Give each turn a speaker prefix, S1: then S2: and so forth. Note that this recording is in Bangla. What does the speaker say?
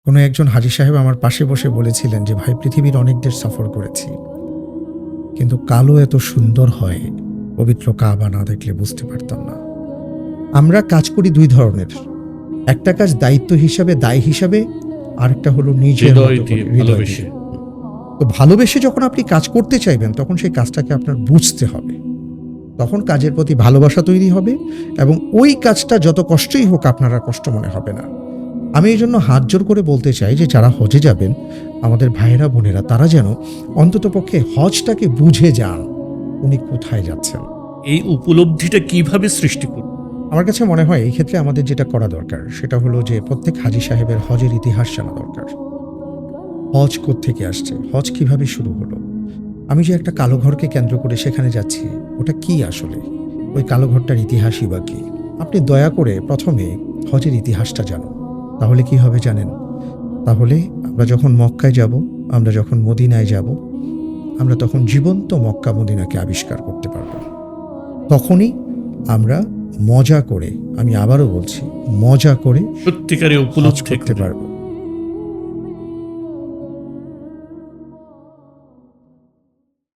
S1: কোনো একজন হাজী সাহেব আমার পাশে বসে বলেছিলেন যে, ভাই পৃথিবীর অনেক দেশ সফর করেছি, কিন্তু কালো এত সুন্দর হয় পবিত্র কাবা না দেখলে বুঝতে পারতাম না। আমরা কাজ করি দুই ধরনের, একটা কাজ দায়িত্ব হিসাবে, দায় হিসাবে, আরেকটা হলো নিজের মতো করে, হৃদয় দিয়ে। তো ভালোবেসে যখন আপনি কাজ করতে চাইবেন তখন সেই কাজটাকে আপনার বুঝতে হবে, তখন কাজের প্রতি ভালোবাসা তৈরি হবে এবং ওই কাজটা যত কষ্টই হোক আপনার আর কষ্ট মনে হবে না। আমি এই জন্য হাত জোর করে বলতে চাই যে যারা হজে যাবেন, আমাদের ভাইয়েরা বোনেরা, তারা যেন অন্ততপক্ষে হজটাকে বুঝে যান উনি কোথায় যাচ্ছেন।
S2: এই উপলব্ধিটা কিভাবে সৃষ্টি করব?
S1: আমার কাছে মনে হয় এই ক্ষেত্রে আমাদের যেটা করা দরকার সেটা হলো যে প্রত্যেক হাজী সাহেবের হজের ইতিহাস জানা দরকার। হজ কোত্থেকে আসছে, হজ কিভাবে শুরু হলো, আমি যে একটা কালো ঘরকে কেন্দ্র করে সেখানে যাচ্ছি, ওটা কি আসলে, ওই কালো ঘরটার ইতিহাসই বা কি। আপনি দয়া করে প্রথমে হজের ইতিহাসটা জানুন, তাহলে কি হবে জানেন? তাহলে আমরা যখন মক্কায় যাব, আমরা যখন মদিনায় যাব, আমরা তখন জীবন্ত মক্কা মদিনাকে আবিষ্কার করতে পারব। তখনই আমরা মজা করে, আমি আবারও বলছি, মজা করে
S2: সত্যিকারে উপলব্ধি
S1: করতে পারবো।